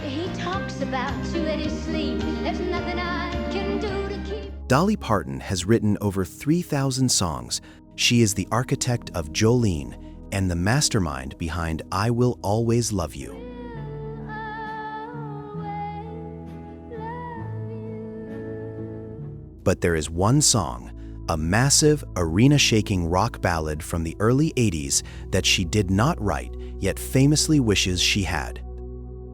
He talks about you in his sleep. There's nothing I can do to keep. Dolly Parton has written over 3,000 songs. She is the architect of Jolene and the mastermind behind I Will Always Love You. But there is one song, a massive, arena-shaking rock ballad from the early 80s that she did not write, yet famously wishes she had.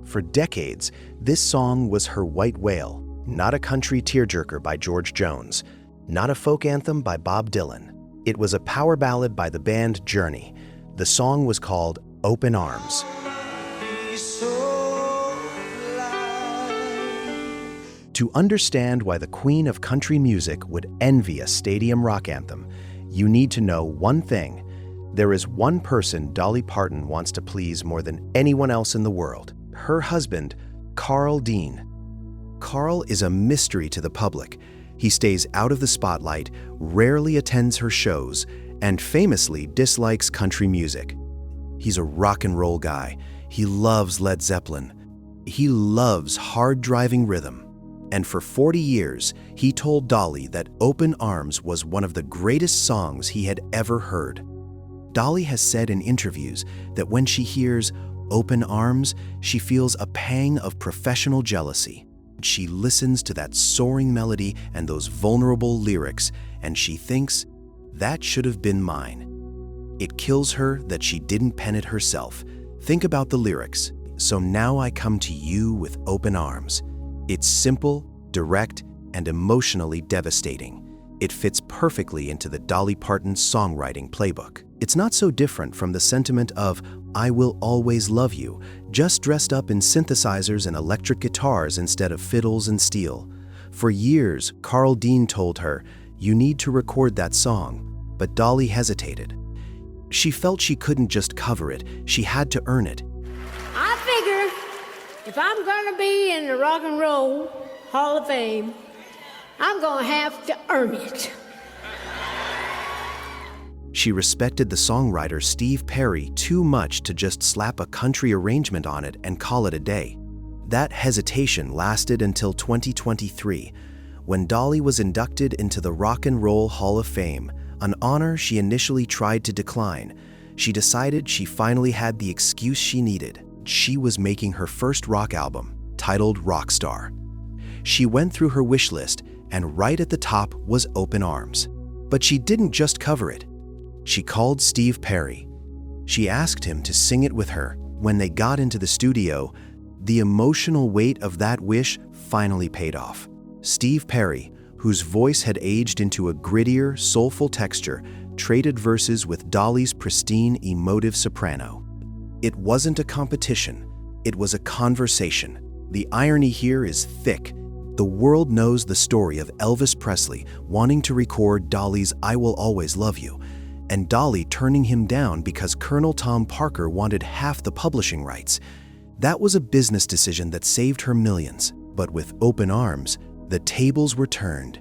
For decades, this song was her white whale, not a country tearjerker by George Jones, not a folk anthem by Bob Dylan. It was a power ballad by the band Journey. The song was called Open Arms. To understand why the queen of country music would envy a stadium rock anthem, you need to know one thing. There is one person Dolly Parton wants to please more than anyone else in the world, her husband, Carl Dean. Carl is a mystery to the public. He stays out of the spotlight, rarely attends her shows, and famously dislikes country music. He's a rock and roll guy. He loves Led Zeppelin. He loves hard-driving rhythm. And for 40 years, he told Dolly that Open Arms was one of the greatest songs he had ever heard. Dolly has said in interviews that when she hears Open Arms, she feels a pang of professional jealousy. She listens to that soaring melody and those vulnerable lyrics, and she thinks, that should have been mine. It kills her that she didn't pen it herself. Think about the lyrics. So now I come to you with open arms. It's simple, direct, and emotionally devastating. It fits perfectly into the Dolly Parton songwriting playbook. It's not so different from the sentiment of I Will Always Love You, just dressed up in synthesizers and electric guitars instead of fiddles and steel. For years, Carl Dean told her, you need to record that song, but Dolly hesitated. She felt she couldn't just cover it, she had to earn it. I figure if I'm gonna be in the Rock and Roll Hall of Fame, I'm gonna have to earn it. She respected the songwriter Steve Perry too much to just slap a country arrangement on it and call it a day. That hesitation lasted until 2023, when Dolly was inducted into the Rock and Roll Hall of Fame, an honor she initially tried to decline. She decided she finally had the excuse she needed. She was making her first rock album, titled Rockstar. She went through her wish list, and right at the top was Open Arms. But she didn't just cover it. She called Steve Perry. She asked him to sing it with her. When they got into the studio, the emotional weight of that wish finally paid off. Steve Perry, whose voice had aged into a grittier, soulful texture, traded verses with Dolly's pristine, emotive soprano. It wasn't a competition, it was a conversation. The irony here is thick. The world knows the story of Elvis Presley wanting to record Dolly's I Will Always Love You, and Dolly turning him down because Colonel Tom Parker wanted half the publishing rights. That was a business decision that saved her millions. But with Open Arms, the tables were turned.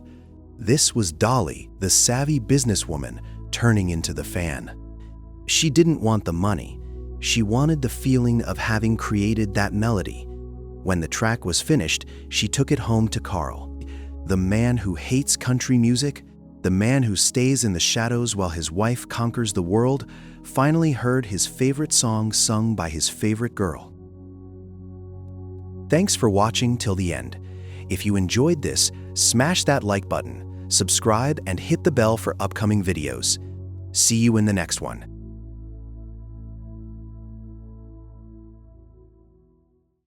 This was Dolly, the savvy businesswoman, turning into the fan. She didn't want the money. She wanted the feeling of having created that melody. When the track was finished, she took it home to Carl. The man who hates country music, the man who stays in the shadows while his wife conquers the world, finally heard his favorite song sung by his favorite girl. Thanks for watching till the end. If you enjoyed this, smash that like button, subscribe, and hit the bell for upcoming videos. See you in the next one.